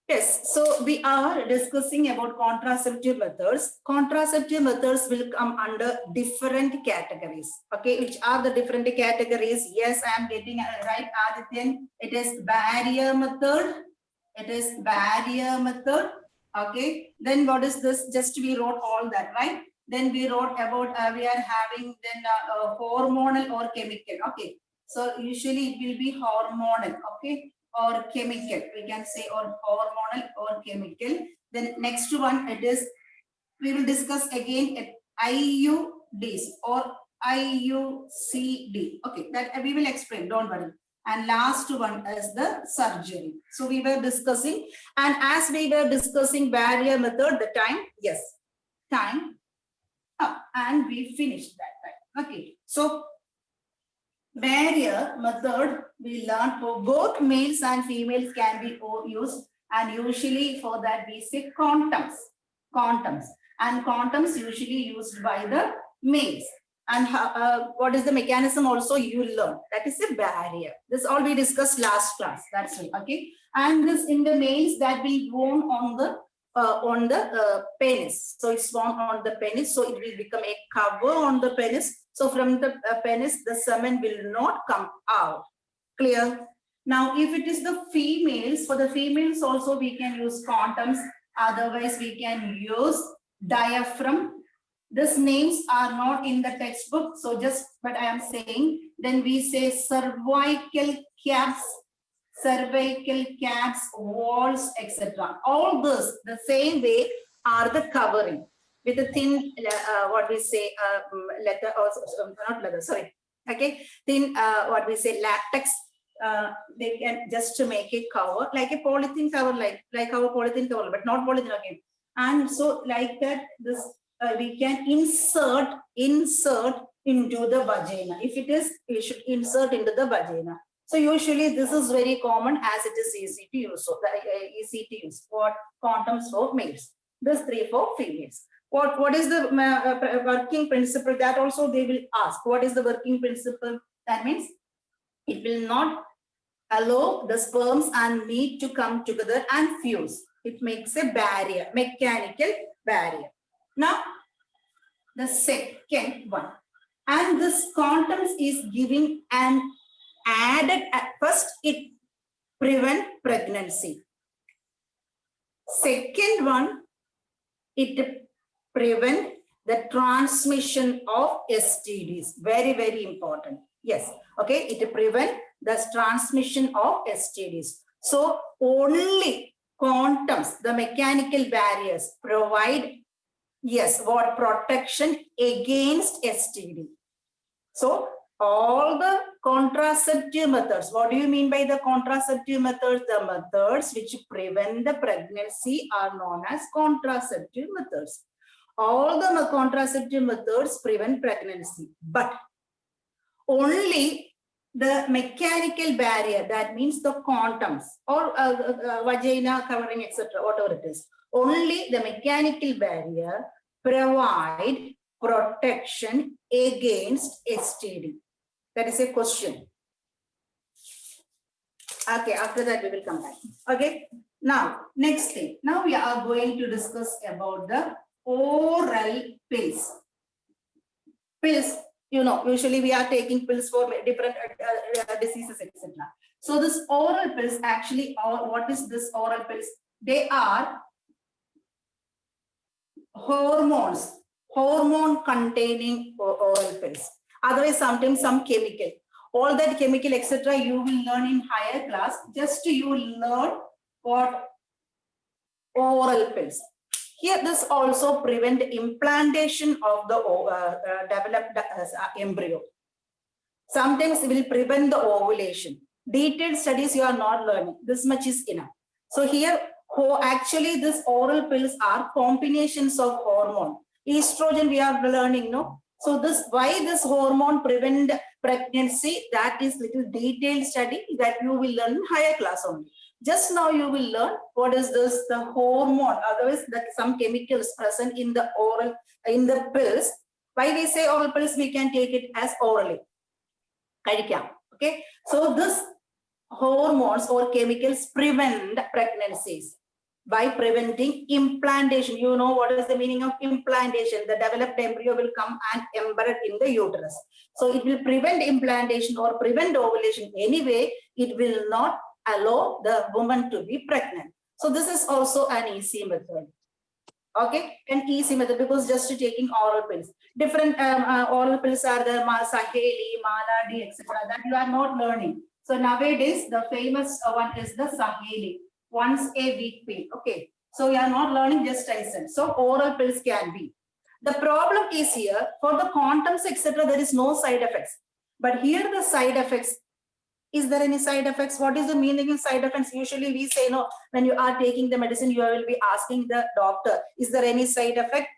Yes, so we are discussing about contraceptive methods. Contraceptive methods will come under different categories. Okay, which are the different categories? Yes, I am getting right, Adityan. It is barrier method. It is barrier method. Okay, then what is this? Just we wrote all that, right? Then we wrote about we are having then hormonal or chemical. Okay, so usually it will be hormonal. Okay, or chemical, we can say, or hormonal or chemical. Then next one, it is, we will discuss again at IUDs or IUCD. Okay, that we will explain, don't worry. And last one is the surgery. So we were discussing, and as we were discussing barrier method, the time, yes, time up, and we finished that time. Okay, so barrier method we learned for both males and females can be used, and usually for that we say condoms. And condoms usually used by the males. And what is the mechanism also you learn, that is a barrier. This all we discussed last class, that's it. Okay, and this in the males that will worn on the penis. So it's worn on the penis, so it will become a cover on the penis. So from the penis, the semen will not come out. Clear? Now, if it is the females, for the females also we can use condoms. Otherwise, we can use diaphragm. These names are not in the textbook. So just, but I am saying, then we say cervical caps, walls, etc. All this, the same way, are the covering with a thin, what we say, leather, or not leather, sorry. Okay, thin, what we say, latex. They can just to make a cover, like a polythene cover, like our polythene cover, but not polythene again. And so like that, this we can insert into the vagina. If it is, we should insert into the vagina. So usually this is very common, as it is easy to use. So easy to use for condoms for males. This 3 for females. What is the working principle? That also they will ask. What is the working principle? That means it will not allow the sperms and meat to come together and fuse. It makes a barrier, mechanical barrier. Now, the second one, and this condoms is giving an added, at first it prevent pregnancy. Second one, it prevent the transmission of STDs. Very, very important. Yes. Okay. It prevent the transmission of STDs. So only condoms, the mechanical barriers, provide, yes, what protection against STD. So all the contraceptive methods, what do you mean by the contraceptive methods? The methods which prevent the pregnancy are known as contraceptive methods. All the contraceptive methods prevent pregnancy, but only the mechanical barrier, that means the condoms or vagina covering, etc., whatever it is, only the mechanical barrier provide protection against STD. That is a question. Okay, after that we will come back. Okay, now next thing. Now we are going to discuss about the oral pills. Pills, you know, usually we are taking pills for different diseases, etc. So this oral pills, actually, what is this oral pills? They are hormones, hormone containing oral pills. Otherwise, sometimes some chemical. All that chemical, etc., you will learn in higher class. Just you will learn what oral pills. Here, this also prevent implantation of the developed embryo. Sometimes it will prevent the ovulation. Detailed studies you are not learning. This much is enough. So here, actually, these oral pills are combinations of hormone. Estrogen we are learning, no? So this, why this hormone prevent pregnancy, that is little detailed study that you will learn in higher class only. Just now you will learn what is this, the hormone. Otherwise, that some chemicals present in the oral, in the pills. Why we say oral pills, we can take it as orally. Okay, so this hormones or chemicals prevent pregnancies. by preventing implantation. You know what is the meaning of implantation? The developed embryo will come and embed in the uterus. So it will prevent implantation or prevent ovulation. Anyway, it will not allow the woman to be pregnant. So this is also an easy method. Okay, an easy method, because just taking oral pills. Different oral pills are the Saheli, Maladi, etc. that you are not learning. So nowadays, the famous one is the Saheli, once a week pill. Okay, so you are not learning, just I said. So oral pills can be. The problem is here, for the condoms, etc., there is no side effects. But here the side effects. Is there any side effects? What is the meaning of side effects? Usually we say no, when you are taking the medicine, you will be asking the doctor, is there any side effect?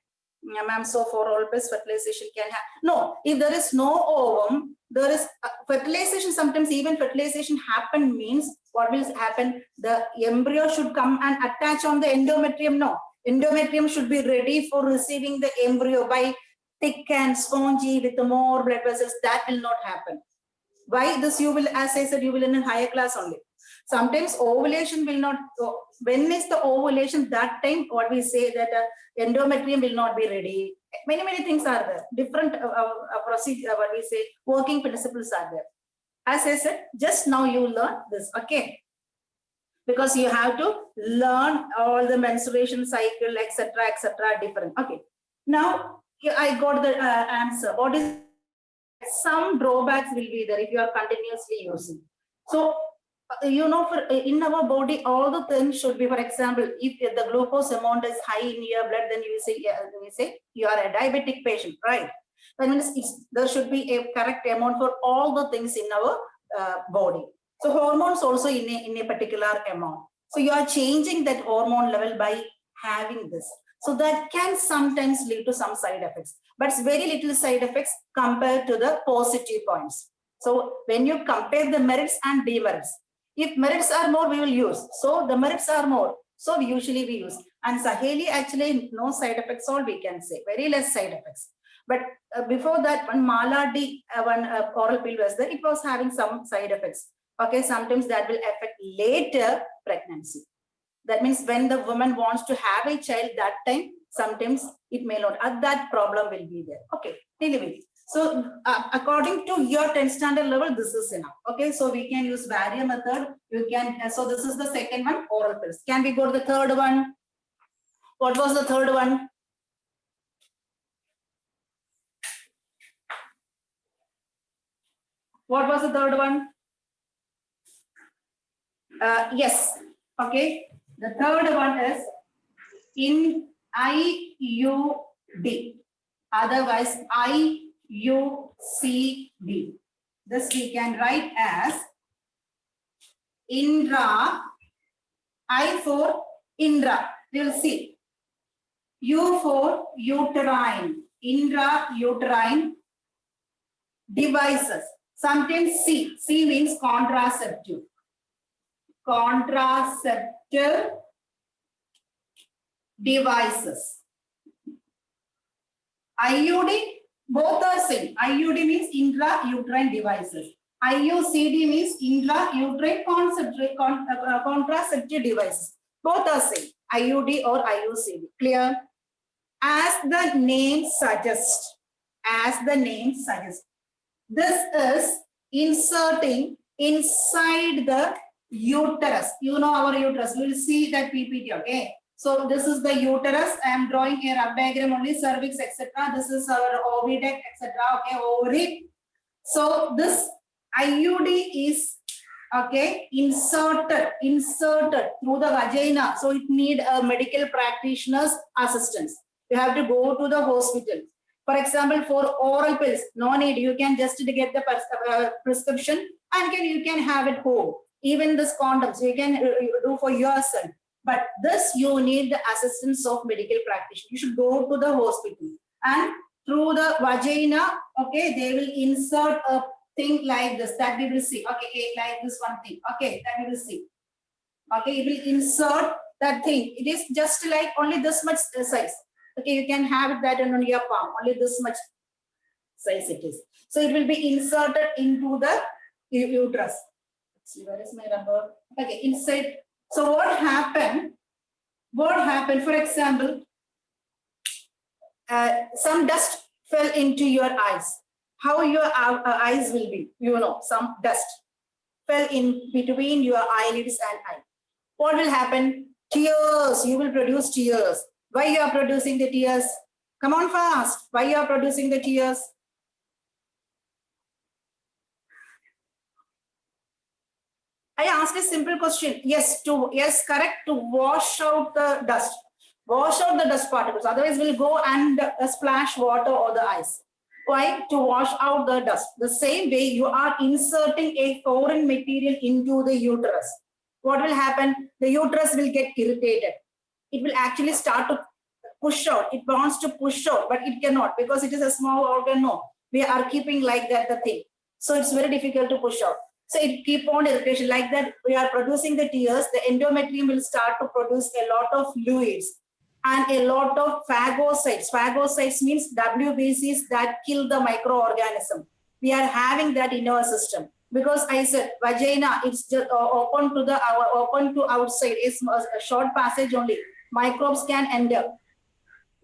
Ma'am, so for all pills, fertilization can have. No, if there is no ovum, there is fertilization. Sometimes even fertilization happen means what will happen? The embryo should come and attach on the endometrium. No, endometrium should be ready for receiving the embryo by thick and spongy with more blood vessels. That will not happen. Why this? You will, as I said, you will in a higher class only. Sometimes ovulation will not. When is the ovulation? That time, what we say that endometrium will not be ready. Many things are there. Different procedure. What we say, working principles are there. As I said, just now you learn this. Okay, because you have to learn all the menstruation cycle, etc., different. Okay, now I got the answer. What is? Some drawbacks will be there if you are continuously using. So, you know, for in our body, all the things should be, for example, if the glucose amount is high in your blood, then you say you are a diabetic patient, right? That means there should be a correct amount for all the things in our body. So hormones also in a particular amount. So you are changing that hormone level by having this. So that can sometimes lead to some side effects, but it's very little side effects compared to the positive points. So when you compare the merits and demerits, if merits are more, we will use. So the merits are more. So usually we use. And Saheli actually no side effects, all we can say, very less side effects. But before that, one Maladi, one oral pill was there, it was having some side effects. Okay, sometimes that will affect later pregnancy. That means when the woman wants to have a child, that time, sometimes it may not, that problem will be there. Okay, anyway. So according to your 10th standard level, this is enough. Okay, so we can use barrier method. You can, so this is the second one, oral pills. Can we go to the third one? What was the third one? What was the third one? Yes, okay. The third one is in IUD, otherwise IUCD. This we can write as intra, I for indra, we will see. U for uterine, intrauterine devices. Sometimes C means contraceptive. Contraceptive devices. IUD, both are same. IUD means intrauterine devices. IUCD means intrauterine contraceptive devices. Both are same. IUD or IUCD. Clear? As the name suggests, this is inserting inside the uterus. You know our uterus. We will see that PPT. Okay. So this is the uterus. I am drawing here a diagram only, cervix, etc. This is our oviduct, etc. Okay, ovary. So this IUD is okay inserted through the vagina. So it need a medical practitioner's assistance. You have to go to the hospital. For example, for oral pills, no need. You can just get the prescription and you can have it home. Even this condoms you can do for yourself. But this you need the assistance of medical practitioner. You should go to the hospital and through the vagina, okay, they will insert a thing like this that we will see. Okay, like this one thing. Okay, that we will see. Okay, it will insert that thing. It is just like only this much size. Okay, you can have that on your palm. Only this much size it is. So it will be inserted into the uterus. See, where is my rubber? Okay, inside. So what happened? what happened, for example, some dust fell into your eyes. How your eyes will be, some dust fell in between your eyelids and eye. What will happen? Tears, you will produce tears. Why you are producing the tears? Come on fast. Why you are producing the tears? I asked a simple question. Yes, correct, to wash out the dust. Wash out the dust particles. Otherwise, we'll go and splash water over the eyes. Why? To wash out the dust. The same way you are inserting a foreign material into the uterus. What will happen? The uterus will get irritated. It will actually start to push out. It wants to push out, but it cannot because it is a small organ. No, we are keeping like that the thing. So it's very difficult to push out. So it keep on irritation like that. We are producing the tears. The endometrium will start to produce a lot of fluids and a lot of phagocytes. Phagocytes means WBCs that kill the microorganism. We are having that in our system because I said vagina. It's just open to outside. It's a short passage only. Microbes can enter.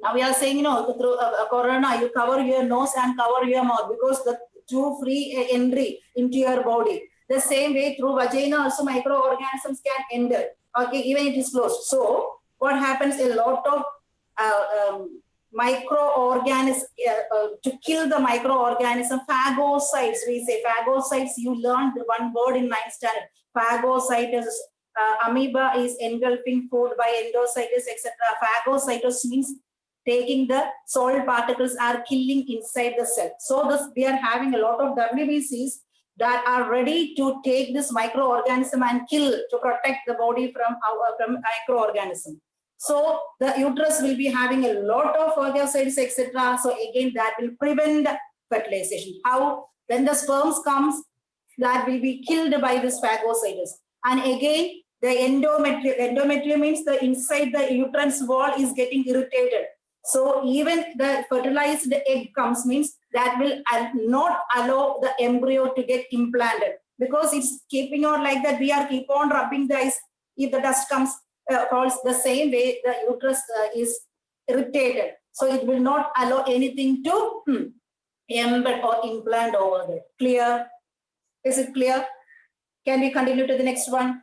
Now we are saying, through corona, you cover your nose and cover your mouth because the two free entry into your body. The same way through vagina also microorganisms can enter. Okay, even it is closed. So what happens? A lot of microorganisms to kill the microorganism. Phagocytes, we say phagocytes. You learned one word in 9th standard. Phagocytes. Amoeba is engulfing food by endocytes, etc. Phagocytos means taking the soil particles are killing inside the cell. So we are having a lot of WBCs that are ready to take this microorganism and kill to protect the body from microorganism. So the uterus will be having a lot of phagocytes, etc. So again, that will prevent fertilization. How? When the sperms comes, that will be killed by this phagocytes. And again, the endometrium means the inside the uterus wall is getting irritated. So even the fertilized egg comes means that will not allow the embryo to get implanted because it's keeping on like that. We are keep on rubbing the eyes. If the dust comes, falls the same way, the uterus is irritated. So it will not allow anything to embed or implant over there. Clear? Is it clear? Can we continue to the next one?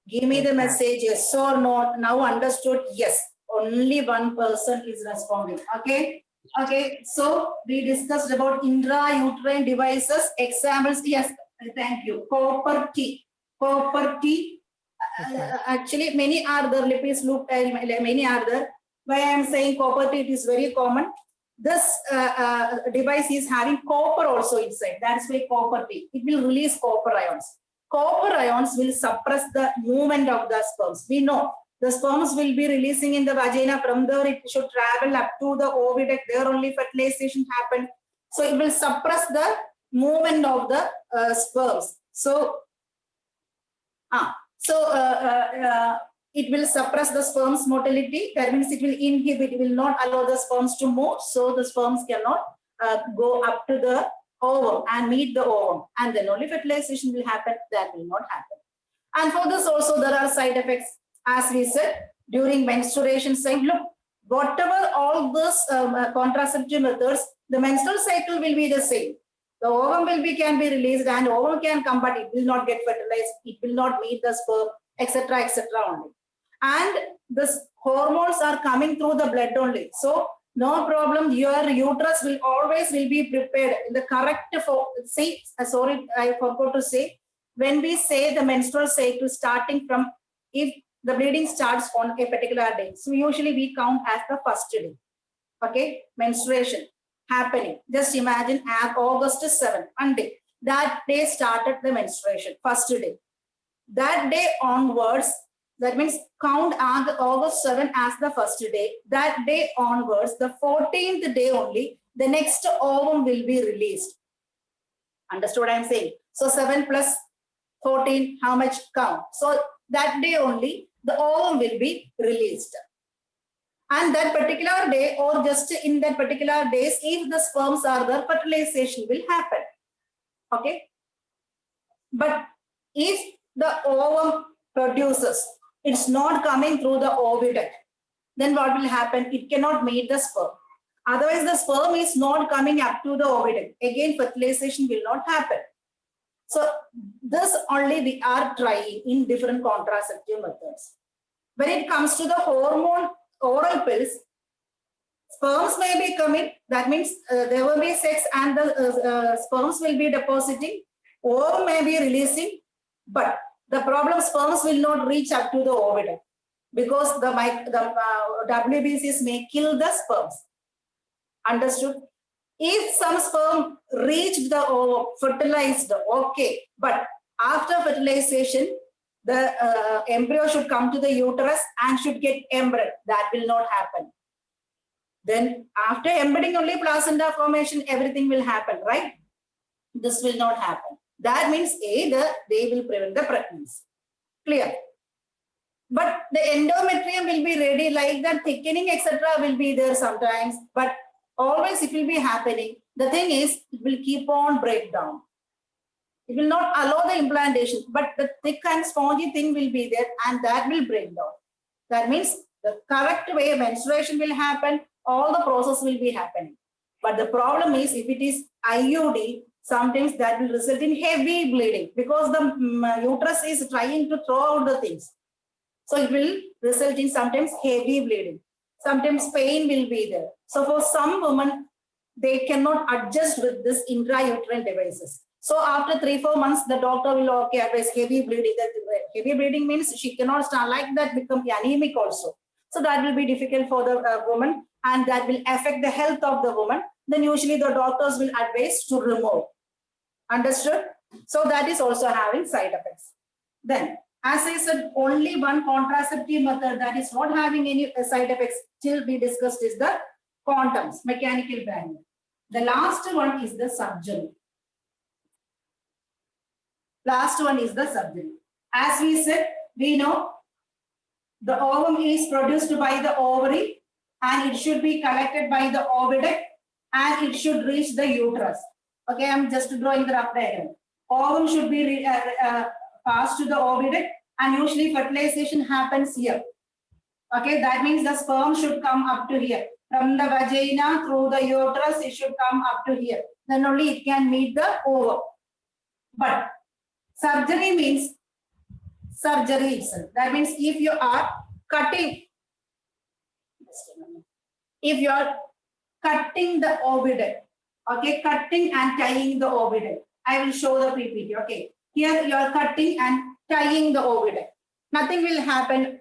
Give me the message, yes or no. Now understood? Yes. Only one person is responding. Okay. Okay. So we discussed about intrauterine devices. Examples. Yes. Thank you. Copper T. Copper T. Actually, many are there. Please look. Many are there. Why I am saying copper T? It is very common. This device is having copper also inside. That's why copper T. It will release copper ions. Copper ions will suppress the movement of the sperms. We know the sperms will be releasing in the vagina. From there, it should travel up to the oviduct. There only fertilization happens. So it will suppress the movement of the sperms. So it will suppress the sperm's motility. That means it will inhibit, it will not allow the sperms to move. So the sperms cannot go up to the ovum and meet the ovum. And then only fertilization will happen. That will not happen. And for this also there are side effects. As we said, during menstruation time, look, whatever all those contraceptive methods, the menstrual cycle will be the same. The ovum can be released and ovum can come, but it will not get fertilized. It will not meet the sperm, etc., etc. only. And the hormones are coming through the blood only. So no problem. Your uterus will always be prepared in the correct form. See, sorry, I forgot to say. When we say the menstrual cycle starting from, if the bleeding starts on a particular day, so usually we count as the first day. Okay, menstruation happening. Just imagine as August 7th, Monday. That day started the menstruation, first day. That day onwards, that means count August 7th as the first day. That day onwards, the 14th day only, the next ovum will be released. Understood what I'm saying? So 7 plus 14, how much count? So that day only, the ovum will be released. And that particular day or just in that particular days, if the sperms are there, fertilization will happen. Okay. But if the ovum produces it's not coming through the oviduct, then what will happen? It cannot meet the sperm. Otherwise, the sperm is not coming up to the oviduct. Again, fertilization will not happen. So this only we are trying in different contraceptive methods. When it comes to the hormone oral pills, sperms may be coming. That means there will be sex and the sperms will be depositing, or may be releasing. But the problem, sperms will not reach up to the oviduct because the WBCs may kill the sperms. Understood? If some sperm reached the fertilized, okay, but after fertilization, the embryo should come to the uterus and should get embedded. That will not happen. Then after embedding only placenta formation, everything will happen, right? This will not happen. That means either they will prevent the pregnancy. Clear? But the endometrium will be ready, like that thickening, etc. will be there sometimes, but always it will be happening. The thing is, it will keep on breakdown. It will not allow the implantation, but the thick and spongy thing will be there and that will break down. That means the correct way menstruation will happen, all the process will be happening. But the problem is if it is IUD, sometimes that will result in heavy bleeding because the uterus is trying to throw out the things. So it will result in sometimes heavy bleeding. Sometimes pain will be there. So for some women, they cannot adjust with this intrauterine devices. So after 3-4 months, the doctor will advise heavy bleeding. That heavy bleeding means she cannot start like that, become anemic also. So that will be difficult for the woman and that will affect the health of the woman. Then usually the doctors will advise to remove. Understood? So that is also having side effects. Then, as I said, only one contraceptive method that is not having any side effects till we discussed is the condoms, mechanical barrier. The last one is the surgery. Last one is the surgery. As we said, we know the ovum is produced by the ovary and it should be collected by the oviduct and it should reach the uterus. Okay, I'm just drawing the rough diagram. Ovum should be passed to the oviduct and usually fertilization happens here. Okay, that means the sperm should come up to here. From the vagina through the uterus, it should come up to here. Then only it can meet the ovum. But surgery means surgery itself. That means if you are cutting, if you are cutting the oviduct, okay, cutting and tying the oviduct. I will show the PPT. Okay, here you are cutting and tying the oviduct. Nothing will happen.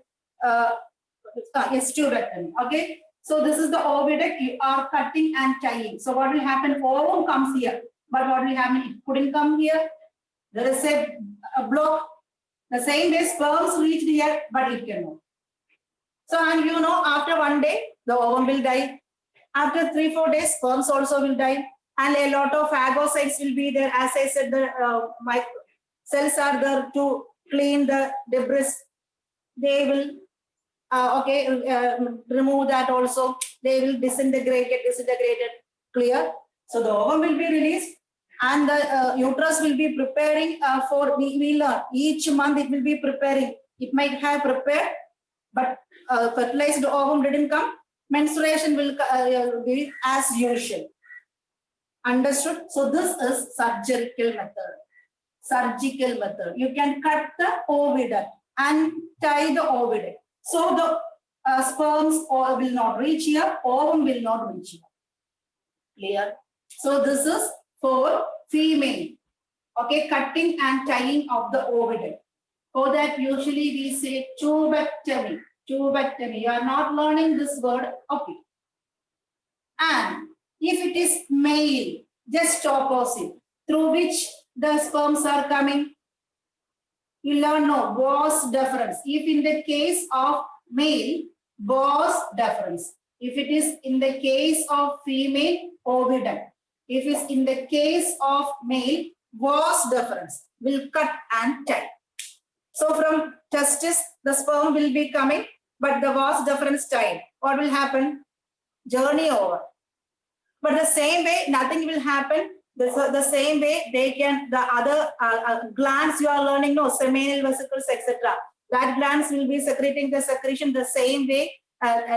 Hysterectomy. Okay, so this is the oviduct. You are cutting and tying. So what will happen? Ovum comes here, but what will happen? It couldn't come here. There is a block. The same way sperms reached here, but it cannot. So, and you know, after 1 day, the ovum will die. After 3-4 days, sperms also will die. And a lot of phagocytes will be there. As I said, the cells are there to clean the debris. They will remove that also. They will disintegrate, get disintegrated. Clear? So the ovum will be released. And the uterus will be preparing for, we learn, each month it will be preparing. It might have prepared, but fertilized ovum didn't come. Menstruation will be as usual. Understood? So this is surgical method. Surgical method. You can cut the oviduct and tie the oviduct. So the sperms will not reach here, ovum will not reach here. Clear? So this is for female. Okay, cutting and tying of the oviduct. For that, usually we say tubectomy. Tubectomy. You are not learning this word. Okay. And if it is male, just opposite, through which the sperms are coming, you learn no, vas deferens. If in the case of male, vas deferens. If it is in the case of female, oviduct. If it's in the case of male, vas deferens will cut and tie. So from testis, the sperm will be coming, but the vas deferens tied. What will happen? Journey over. But the same way, nothing will happen. The same way, they can, the other glands you are learning, no, seminal vesicles, etc. That glands will be secreting the secretion the same way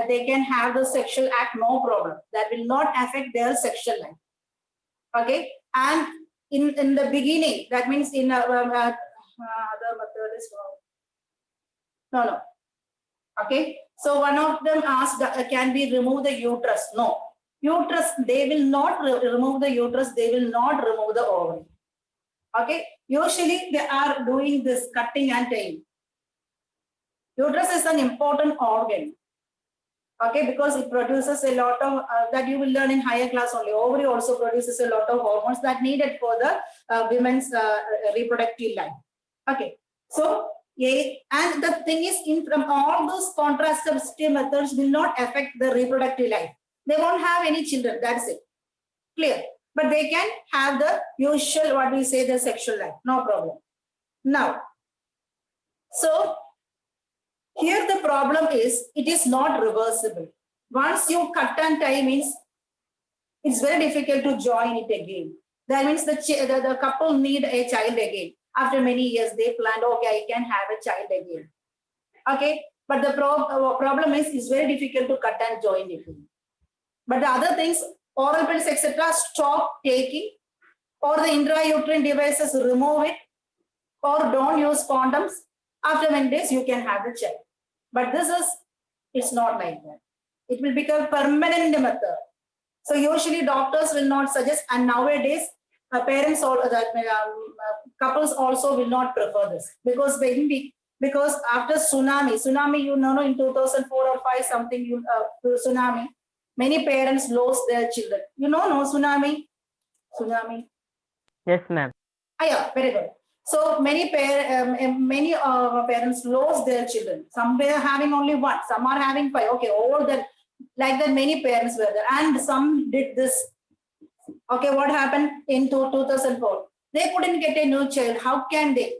they can have the sexual act, no problem. That will not affect their sexual life. Okay, and in the beginning, that means in the method is no. Okay, so one of them asked, can we remove the uterus? No, uterus, they will not remove the uterus, they will not remove the ovary. Okay, usually they are doing this cutting and tying. Uterus is an important organ. Okay, because it produces a lot of that you will learn in higher class only. Ovary also produces a lot of hormones that needed for the women's reproductive life. Okay, so and the thing is, from all those contraceptive methods will not affect the reproductive life. They won't have any children. That's it. Clear. But they can have the usual, what we say, the sexual life. No problem. Now, so here the problem is, it is not reversible. Once you cut and tie means, it's very difficult to join it again. That means the couple need a child again. After many years, they planned, okay, I can have a child again. Okay, but the problem is, it's very difficult to cut and join it. But the other things, oral pills, etc., stop taking, or the intrauterine devices, remove it, or don't use condoms. After many days, you can have the child. But this is, it's not like that. It will become permanent method. So usually doctors will not suggest, and nowadays parents or couples also will not prefer this, because after tsunami, you know, in 2004 or 5 something, tsunami, many parents lost their children. You know, no tsunami. Yes, ma'am. Yeah, very good. So many parents lost their children. Some were having only 1, some are having 5. Okay, all that, like that, many parents were there, and some did this. Okay, what happened in 2004? They couldn't get a new child. How can they?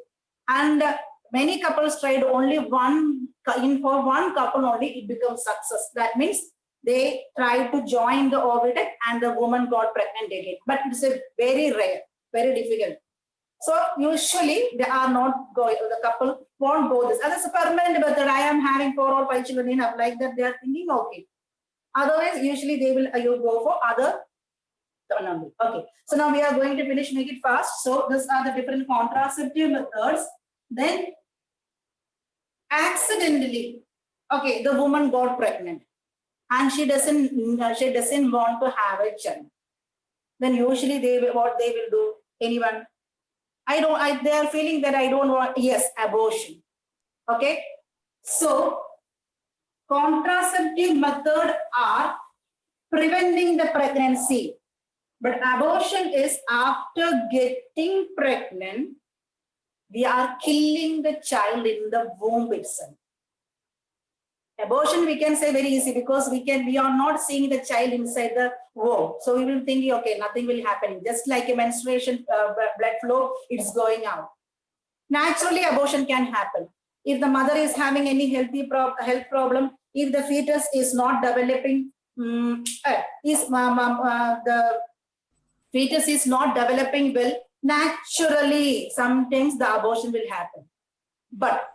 And many couples tried only one. For one couple only, it becomes success. That means they tried to join the oviduct and the woman got pregnant again. But it's a very rare, very difficult. So usually they are not going, the couple won't go this. As a permanent method, I am having 4 or 5 children enough, like that, they are thinking, okay. Otherwise, usually they will you go for other. Okay, so now we are going to finish, make it fast. So these are the different contraceptive methods. Then accidentally, okay, the woman got pregnant and she doesn't want to have a child. Then usually what they will do, anyone, they are feeling that I don't want, yes, abortion. Okay, so contraceptive method are preventing the pregnancy. But abortion is after getting pregnant, we are killing the child in the womb itself. Abortion, we can say very easy, because we are not seeing the child inside the womb. So we will think, okay, nothing will happen. Just like a menstruation blood flow, it's going out. Naturally, abortion can happen. If the mother is having any health problem, if the fetus is not developing, the fetus is not developing well, naturally, sometimes the abortion will happen. But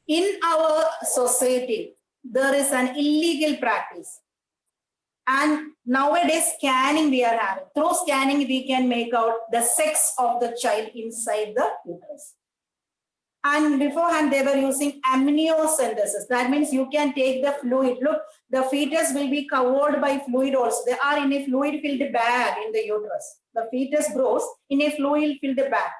in our society, there is an illegal practice. And nowadays, scanning we are having. Through scanning, we can make out the sex of the child inside the uterus. And beforehand, they were using amniocentesis. That means you can take the fluid. Look, the fetus will be covered by fluid also. They are in a fluid-filled bag in the uterus. The fetus grows in a fluid-filled bag.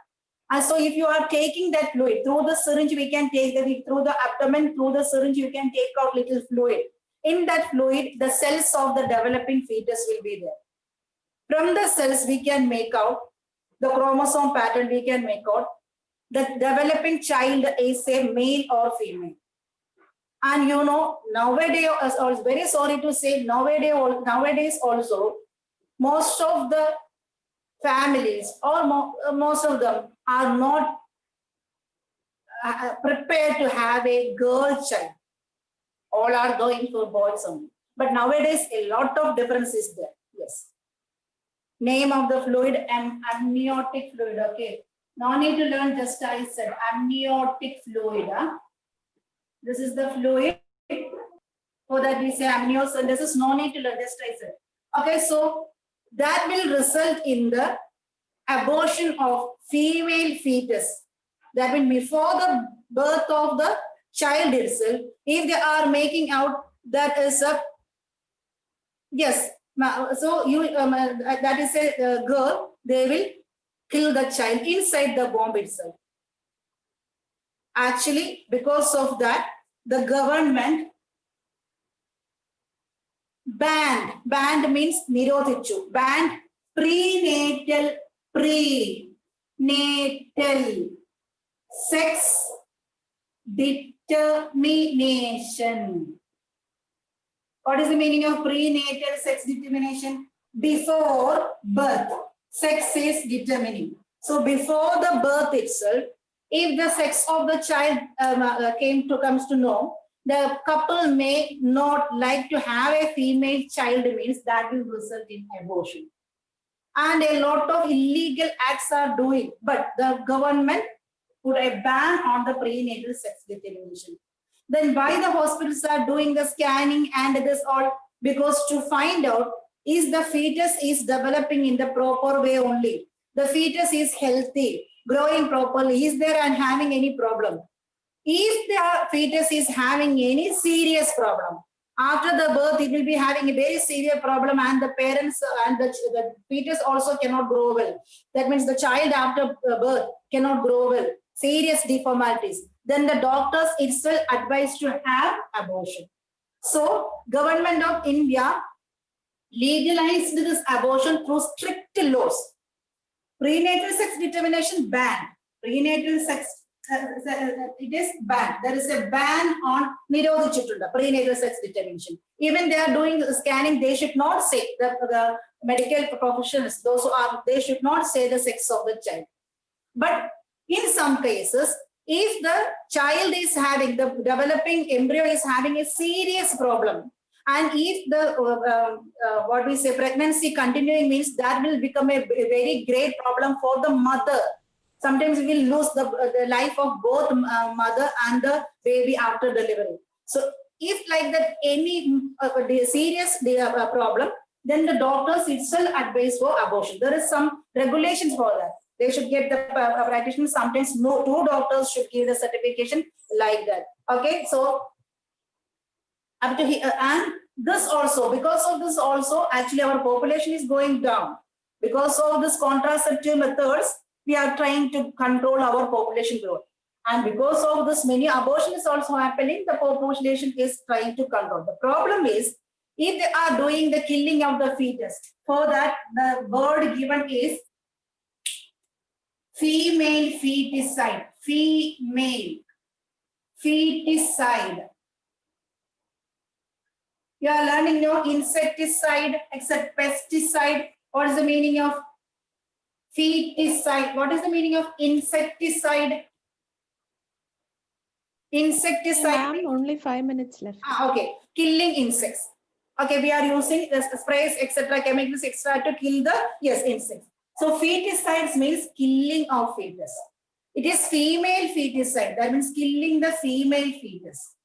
And so if you are taking that fluid, through the syringe, we can take through the abdomen, through the syringe, you can take out little fluid. In that fluid, the cells of the developing fetus will be there. From the cells, we can make out the chromosome pattern, we can make out the developing child is a male or female. And you know, nowadays, I was very sorry to say, nowadays also, most of the families or most of them are not prepared to have a girl child. All are going for boys only. But nowadays, a lot of difference is there. Yes. Name of the fluid, amniotic fluid. Okay. No need to learn, just I said amniotic fluid. Huh? This is the fluid. For that we say amnios, and this is no need to learn, just I said. Okay, so that will result in the abortion of female fetus. That means before the birth of the child itself, if they are making out that is a, yes, so you that is a girl, they will kill the child inside the womb itself. Actually, because of that, the government banned means nirodhichu, banned prenatal sex determination. What is the meaning of prenatal sex determination? Before birth, sex is determining. So before the birth itself, if the sex of the child comes to know, the couple may not like to have a female child, means that will result in abortion. And a lot of illegal acts are doing, but the government put a ban on the prenatal sex determination. Then why the hospitals are doing the scanning and this all? Because to find out is the fetus is developing in the proper way only. The fetus is healthy, growing properly, is there and having any problem. If the fetus is having any serious problem, after the birth, it will be having a very serious problem, and the parents and the fetus also cannot grow well. That means the child after birth cannot grow well. Serious deformities. Then the doctors itself advise to have abortion. So, government of India legalized this abortion through strict laws. Prenatal sex determination banned. Prenatal sex, it is banned. There is a ban on nirodhichitunda, prenatal sex determination. Even they are doing the scanning, they should not say, the medical professionals, those who are, they should not say the sex of the child. But in some cases, if the child is having, the developing embryo is having a serious problem, and if the what we say pregnancy continuing, means that will become a very great problem for the mother. Sometimes we will lose the life of both mother and the baby after delivery. So if like that any serious problem, then the doctors itself advise for abortion. There is some regulations for that. They should get the practitioners. Sometimes no, 2 doctors should give the certification like that. Okay, so up to here, and this also, because of this also, actually our population is going down. Because of this contraceptive methods, we are trying to control our population growth. And because of this, many abortion is also happening, the population is trying to control. The problem is, if they are doing the killing of the fetus, for that the word given is female feticide. Female feticide. You are learning no insecticide, except pesticide. What is the meaning of feticide? What is the meaning of insecticide? Insecticide. Ma'am, only 5 minutes left. Okay, killing insects. Okay, we are using the sprays, etc., chemicals, extra to kill the insects. So feticides means killing of fetus. It is female feticide. That means killing the female fetus.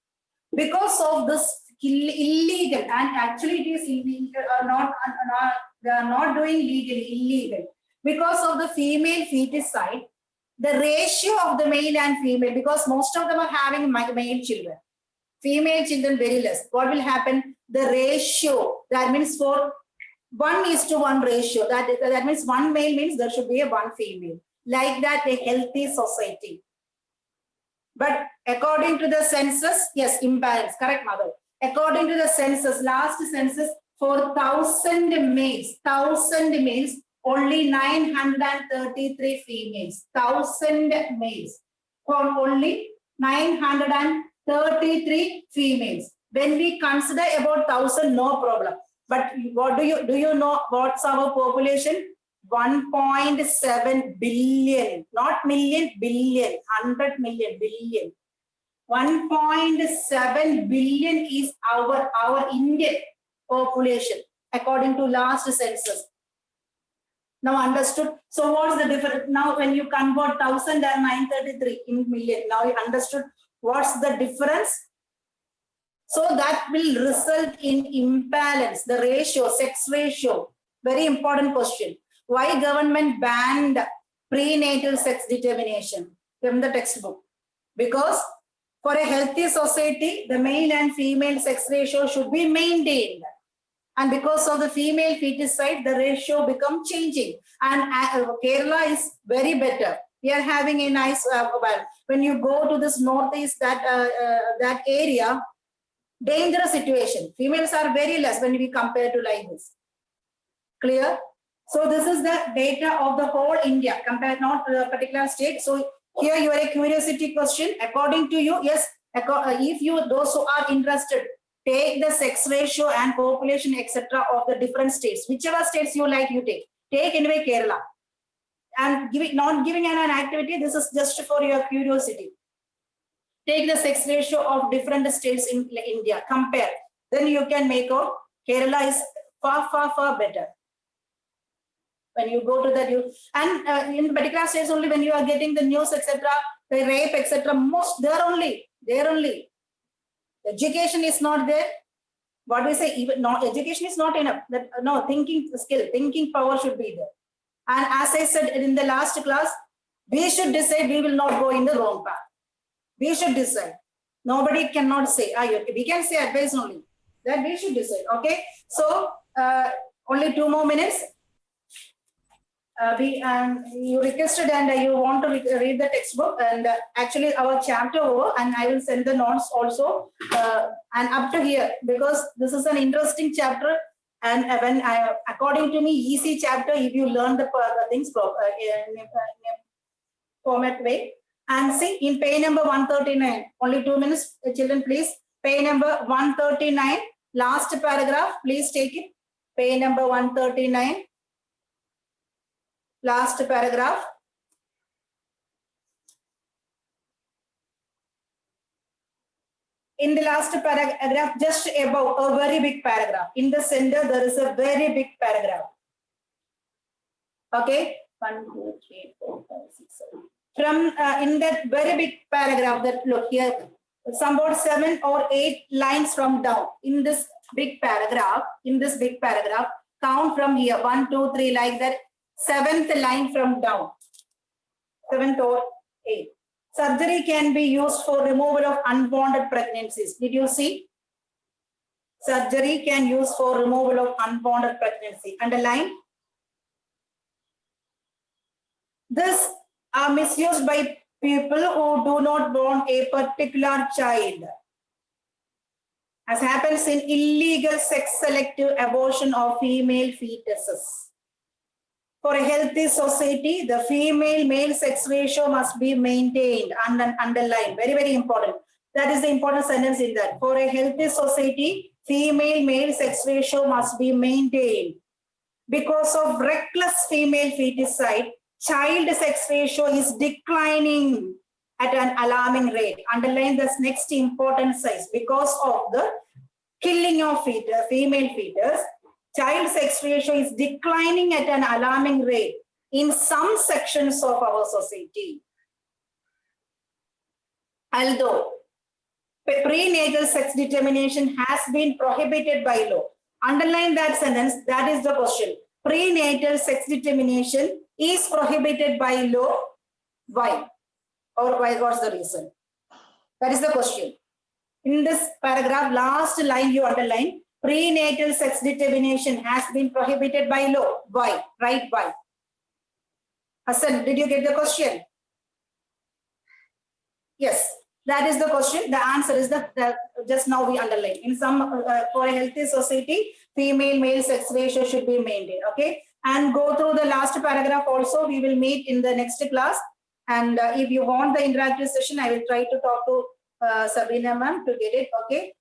Because of this illegal, and actually it is illegal, they are not doing legally, illegal. Because of the female feticide, the ratio of the male and female, because most of them are having male children, female children very less. What will happen? The ratio, that means for 1:1 ratio, that means 1 male means there should be a 1 female. Like that, a healthy society. But according to the census, yes, imbalance, correct, mother. According to the census, last census, for 1,000 males, only 933 females. 1,000 males, for only 933 females. When we consider about 1,000, no problem. But what do you know what's our population? 1.7 billion, not million, billion, 100 million, billion. 1.7 billion is our Indian population according to last census. Now understood. So what's the difference? Now when you convert 1000 and 933 in million, now you understood what's the difference? So that will result in imbalance, the ratio, sex ratio. Very important question. Why government banned prenatal sex determination from the textbook? Because for a healthy society, the male and female sex ratio should be maintained. And because of the female feticide, the ratio become changing. And Kerala is very better. We are having a nice, when you go to this northeast, that area, dangerous situation. Females are very less when we compare to like this. Clear? So this is the data of the whole India, compared not to a particular state. So here you are a curiosity question. According to you, yes, if you, those who are interested, take the sex ratio and population, etc. of the different states. Whichever states you like, you take. Take anyway Kerala. And not giving an activity, this is just for your curiosity. Take the sex ratio of different states in India, compare. Then you can make out Kerala is far, far, far better. When you go to that, in particular states only, when you are getting the news, etc., the rape, etc., most there only. Education is not there. What we say, even not education is not enough. No, thinking skill, thinking power should be there. And as I said in the last class, we should decide we will not go in the wrong path. We should decide. Nobody cannot say, we can say advice only. That we should decide. Okay. So only 2 more minutes. You requested and you want to read the textbook, and actually our chapter over, and I will send the notes also and up to here, because this is an interesting chapter, and according to me, easy chapter if you learn the things in a format way. And see, in page number 139, only 2 minutes, children, please. Page number 139, last paragraph, please take it. Page number 139. Last paragraph. In the last paragraph, just above, a very big paragraph. In the center, there is a very big paragraph. Okay? 1, 2, 3, 4, 5, 6, 7. From in that very big paragraph, that look here, some about 7 or 8 lines from down. In this big paragraph, count from here, 1, 2, 3, like that. 7th line from down, 7th or 8th. Surgery can be used for removal of unwanted pregnancies. Did you see? Surgery can use for removal of unwanted pregnancy. Underline. This are misused by people who do not want a particular child, as happens in illegal sex-selective abortion of female fetuses. For a healthy society, the female-male sex ratio must be maintained and underlined. Very, very important. That is the important sentence in that. For a healthy society, female-male sex ratio must be maintained. Because of reckless female feticide, child sex ratio is declining at an alarming rate. Underline this next important size. Because of the killing of female fetus, child sex ratio is declining at an alarming rate in some sections of our society. Although prenatal sex determination has been prohibited by law. Underline that sentence, that is the question. Prenatal sex determination is prohibited by law. Why? Or why? What's the reason? That is the question. In this paragraph, last line you underline, prenatal sex determination has been prohibited by law. Why? Right? Why? Hassan, did you get the question? Yes, that is the question. The answer is that just now we underline. In some, for a healthy society, female-male sex ratio should be maintained. Okay, and go through the last paragraph also. We will meet in the next class. And if you want the interactive session, I will try to talk to Sabina ma'am to get it. Okay.